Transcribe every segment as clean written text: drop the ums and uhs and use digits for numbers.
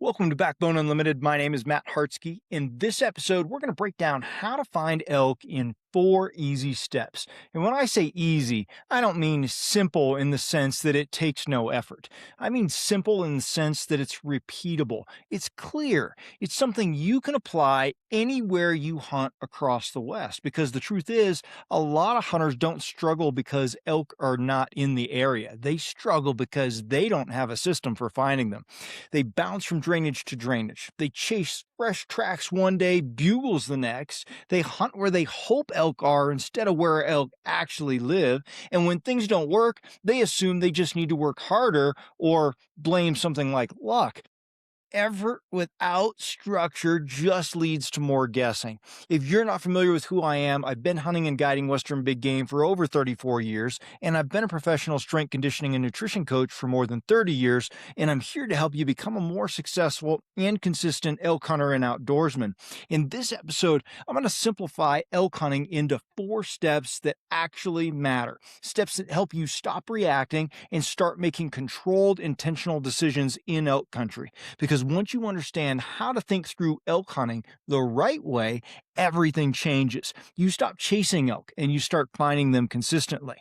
Welcome to Backbone Unlimited. My name is Matt Hartsky. In this episode, we're going to break down how to find elk in 4 easy steps. And when I say easy, I don't mean simple in the sense that it takes no effort. I mean simple in the sense that it's repeatable. It's clear. It's something you can apply anywhere you hunt across the West. Because the truth is, a lot of hunters don't struggle because elk are not in the area. They struggle because they don't have a system for finding them. They bounce from drainage to drainage. They chase fresh tracks one day, bugles the next. They hunt where they hope elk are instead of where elk actually live. And when things don't work, they assume they just need to work harder or blame something like luck. Effort without structure just leads to more guessing. If you're not familiar with who I am, I've been hunting and guiding Western big game for over 34 years, and I've been a professional strength conditioning and nutrition coach for more than 30 years, and I'm here to help you become a more successful and consistent elk hunter and outdoorsman. In this episode, I'm going to simplify elk hunting into 4 steps that actually matter. Steps that help you stop reacting and start making controlled, intentional decisions in elk country. Because once you understand how to think through elk hunting the right way, everything changes. You stop chasing elk and you start finding them consistently.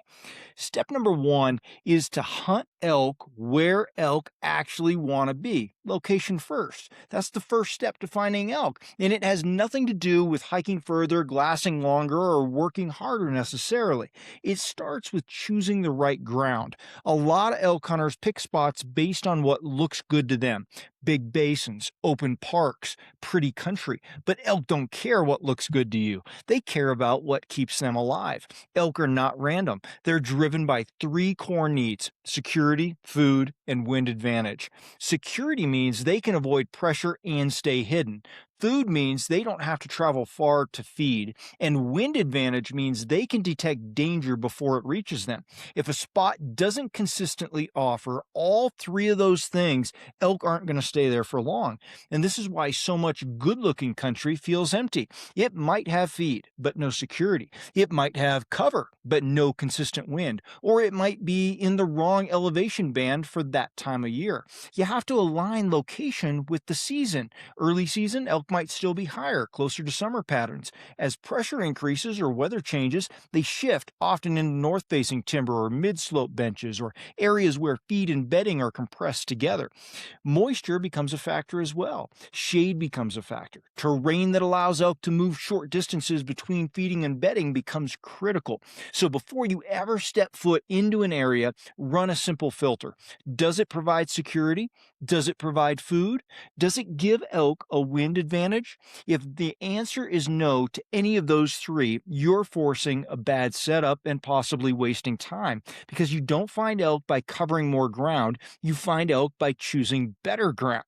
Step number 1 is to hunt elk where elk actually want to be. Location first. That's the first step to finding elk. And it has nothing to do with hiking further, glassing longer, or working harder necessarily. It starts with choosing the right ground. A lot of elk hunters pick spots based on what looks good to them. Big basins, open parks, pretty country. But elk don't care what looks good to you. They care about what keeps them alive. Elk are not random. They're driven by 3 core needs: security, food, and wind advantage. Security means they can avoid pressure and stay hidden. Food means they don't have to travel far to feed. And wind advantage means they can detect danger before it reaches them. If a spot doesn't consistently offer all 3 of those things, elk aren't going to stay there for long. And this is why so much good looking country feels empty. It might have feed, but no security. It might have cover, but no consistent wind. Or it might be in the wrong elevation band for that time of year. You have to align location with the season. Early season, elk might still be higher, closer to summer patterns. As pressure increases or weather changes, they shift, often into north-facing timber or mid-slope benches or areas where feed and bedding are compressed together. Moisture becomes a factor as well. Shade becomes a factor. Terrain that allows elk to move short distances between feeding and bedding becomes critical. So before you ever step foot into an area, run a simple filter. Does it provide security? Does it provide food? Does it give elk a wind advantage? If the answer is no to any of those 3, you're forcing a bad setup and possibly wasting time, because you don't find elk by covering more ground, you find elk by choosing better ground.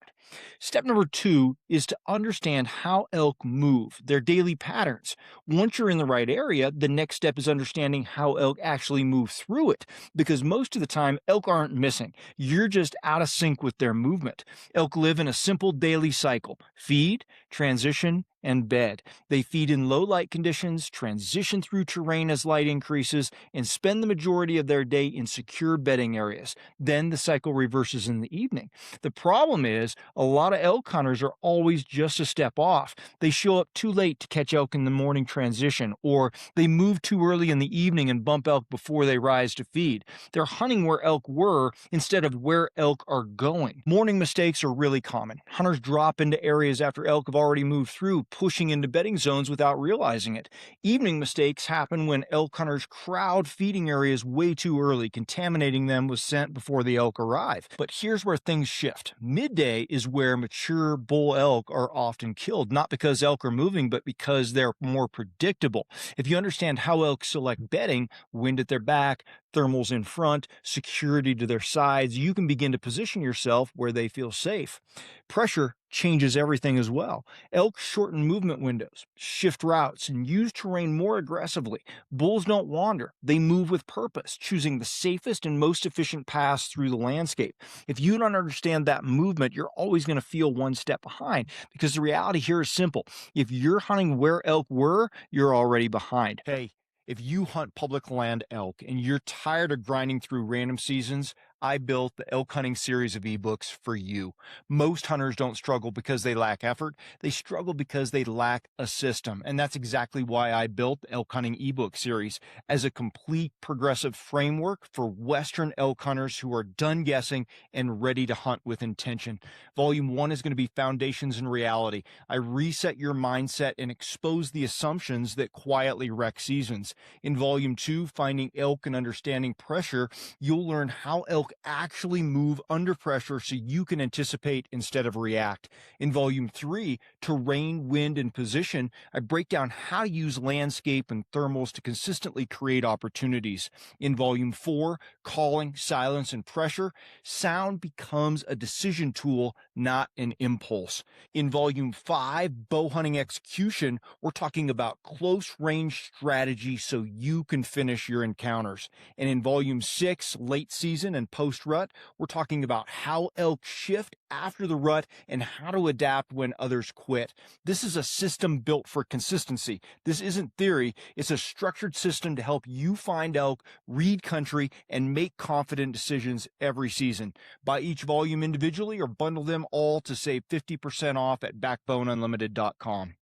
Step number 2 is to understand how elk move, their daily patterns. Once you're in the right area, the next step is understanding how elk actually move through it, because most of the time, elk aren't missing. You're just out of sync with their movement. Elk live in a simple daily cycle: feed, transition, and bed. They feed in low light conditions, transition through terrain as light increases, and spend the majority of their day in secure bedding areas. Then the cycle reverses in the evening. The problem is, a lot of elk hunters are always just a step off. They show up too late to catch elk in the morning transition, or they move too early in the evening and bump elk before they rise to feed. They're hunting where elk were instead of where elk are going. Morning mistakes are really common. Hunters drop into areas after elk have already moved through, pushing into bedding zones without realizing it. Evening mistakes happen when elk hunters crowd feeding areas way too early, contaminating them with scent before the elk arrive. But here's where things shift. Midday is where mature bull elk are often killed, not because elk are moving, but because they're more predictable. If you understand how elk select bedding, wind at their back, thermals in front, security to their sides, you can begin to position yourself where they feel safe. Pressure changes everything as well. Elk shorten movement windows, shift routes, and use terrain more aggressively. Bulls don't wander. They move with purpose, choosing the safest and most efficient paths through the landscape. If you don't understand that movement, you're always going to feel one step behind, because the reality here is simple. If you're hunting where elk were, you're already behind. Hey, if you hunt public land elk and you're tired of grinding through random seasons, I built the elk hunting series of ebooks for you. Most hunters don't struggle because they lack effort. They struggle because they lack a system. And that's exactly why I built the elk hunting ebook series as a complete progressive framework for Western elk hunters who are done guessing and ready to hunt with intention. Volume 1 is going to be Foundations in Reality. I reset your mindset and expose the assumptions that quietly wreck seasons. In Volume 2, Finding Elk and Understanding Pressure, you'll learn how elk actually move under pressure so you can anticipate instead of react. In Volume 3, Terrain, Wind, and Position, I break down how to use landscape and thermals to consistently create opportunities. In Volume 4, Calling, Silence, and Pressure, sound becomes a decision tool, not an impulse. In Volume 5, Bow Hunting Execution, we're talking about close range strategy so you can finish your encounters. And in Volume 6, Late Season and Post Rut, we're talking about how elk shift after the rut and how to adapt when others quit. This is a system built for consistency. This isn't theory, it's a structured system to help you find elk, read country, and make confident decisions every season. Buy each volume individually or bundle them all to save 50% off at backboneunlimited.com.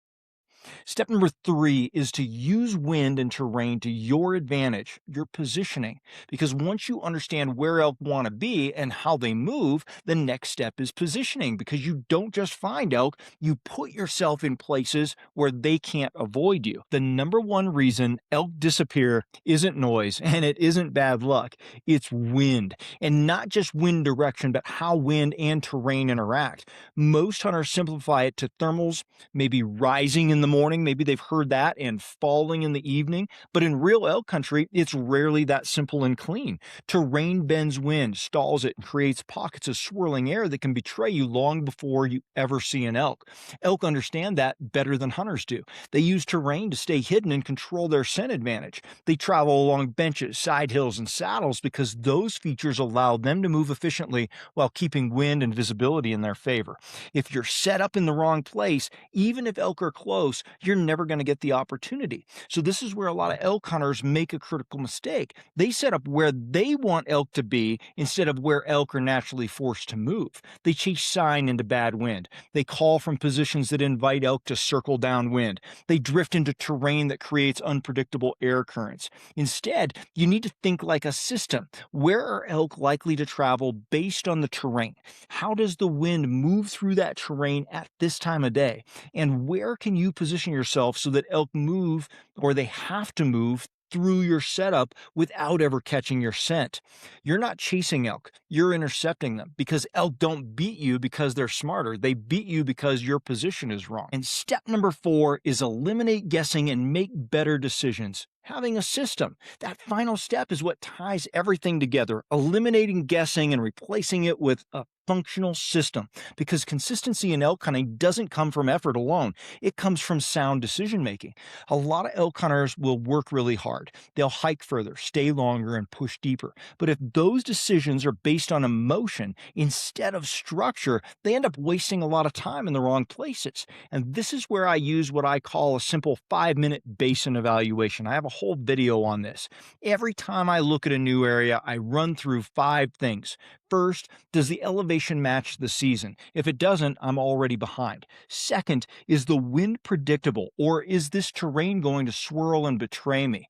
Step number 3 is to use wind and terrain to your advantage, your positioning. Because once you understand where elk want to be and how they move, the next step is positioning. Because you don't just find elk, you put yourself in places where they can't avoid you. The number one reason elk disappear isn't noise and it isn't bad luck, it's wind. And not just wind direction, but how wind and terrain interact. Most hunters simplify it to thermals, maybe rising in the morning, maybe they've heard that, and falling in the evening. But in real elk country, it's rarely that simple and clean. Terrain bends wind, stalls it, and creates pockets of swirling air that can betray you long before you ever see an elk. Elk understand that better than hunters do. They use terrain to stay hidden and control their scent advantage. They travel along benches, side hills, and saddles because those features allow them to move efficiently while keeping wind and visibility in their favor. If you're set up in the wrong place, even if elk are close, you're never going to get the opportunity. So this is where a lot of elk hunters make a critical mistake. They set up where they want elk to be instead of where elk are naturally forced to move. They chase sign into bad wind. They call from positions that invite elk to circle downwind. They drift into terrain that creates unpredictable air currents. Instead, you need to think like a system. Where are elk likely to travel based on the terrain? How does the wind move through that terrain at this time of day? And where can you position yourself so that elk move, or they have to move, through your setup without ever catching your scent? You're not chasing elk, you're intercepting them, because elk don't beat you because they're smarter. They beat you because your position is wrong. And step number 4 is eliminate guessing and make better decisions. Having a system. That final step is what ties everything together, eliminating guessing and replacing it with a functional system. Because consistency in elk hunting doesn't come from effort alone. It comes from sound decision making. A lot of elk hunters will work really hard. They'll hike further, stay longer, and push deeper. But if those decisions are based on emotion instead of structure, they end up wasting a lot of time in the wrong places. And this is where I use what I call a simple 5-minute basin evaluation. I have a whole video on this. Every time I look at a new area, I run through 5 things. First, does the elevation match the season? If it doesn't, I'm already behind. Second, is the wind predictable, or is this terrain going to swirl and betray me?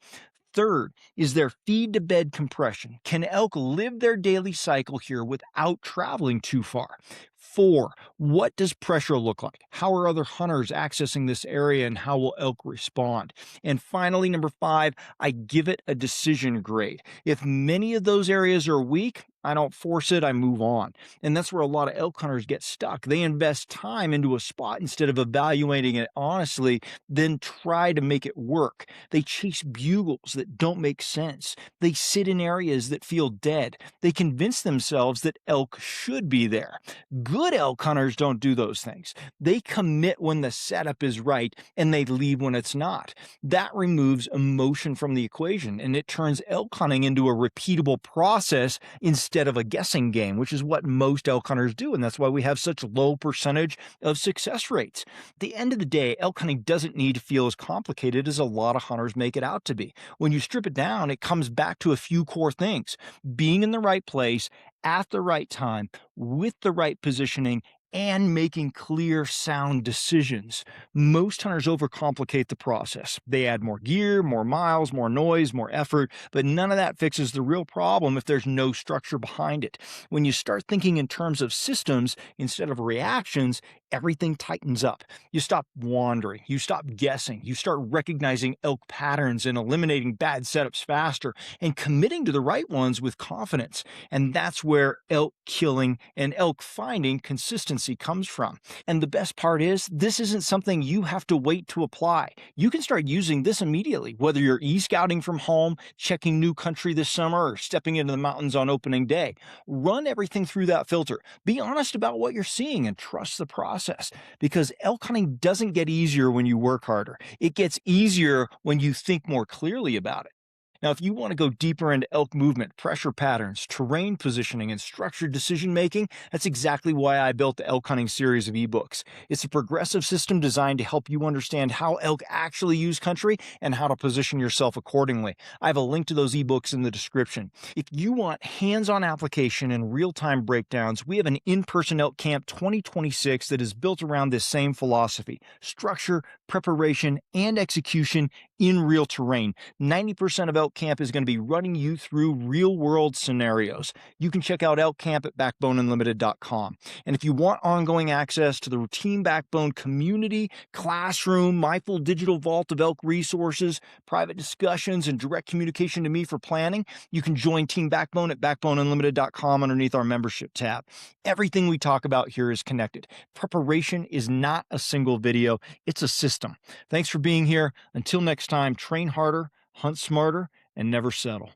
Third, is there feed to bed compression? Can elk live their daily cycle here without traveling too far? 4, what does pressure look like? How are other hunters accessing this area and how will elk respond? And finally, number 5, I give it a decision grade. If many of those areas are weak, I don't force it, I move on. And that's where a lot of elk hunters get stuck. They invest time into a spot instead of evaluating it honestly, then try to make it work. They chase bugles that don't make sense. They sit in areas that feel dead. They convince themselves that elk should be there. Good elk hunters don't do those things. They commit when the setup is right and they leave when it's not. That removes emotion from the equation and it turns elk hunting into a repeatable process instead instead of a guessing game, which is what most elk hunters do. And that's why we have such low percentage of success rates. At the end of the day, elk hunting doesn't need to feel as complicated as a lot of hunters make it out to be. When you strip it down, it comes back to a few core things: being in the right place at the right time with the right positioning and making clear, sound decisions. Most hunters overcomplicate the process. They add more gear, more miles, more noise, more effort, but none of that fixes the real problem if there's no structure behind it. When you start thinking in terms of systems instead of reactions, everything tightens up. You stop wandering, you stop guessing, you start recognizing elk patterns and eliminating bad setups faster and committing to the right ones with confidence. And that's where elk killing and elk finding consistency comes from. And the best part is, this isn't something you have to wait to apply. You can start using this immediately, whether you're e-scouting from home, checking new country this summer, or stepping into the mountains on opening day. Run everything through that filter. Be honest about what you're seeing and trust the process, because elk hunting doesn't get easier when you work harder. It gets easier when you think more clearly about it. Now, if you want to go deeper into elk movement, pressure patterns, terrain positioning, and structured decision making, that's exactly why I built the elk hunting series of ebooks. It's a progressive system designed to help you understand how elk actually use country and how to position yourself accordingly. I have a link to those ebooks in the description. If you want hands-on application and real-time breakdowns, we have an in-person Elk Camp 2026 that is built around this same philosophy: structure, preparation, and execution in real terrain. 90% of Elk Camp is going to be running you through real-world scenarios. You can check out Elk Camp at backboneunlimited.com. And if you want ongoing access to the Team Backbone community, classroom, my full digital vault of elk resources, private discussions, and direct communication to me for planning, you can join Team Backbone at backboneunlimited.com underneath our membership tab. Everything we talk about here is connected. Preparation is not a single video, it's a system. Thanks for being here. Until next time, train harder, hunt smarter, and never settle.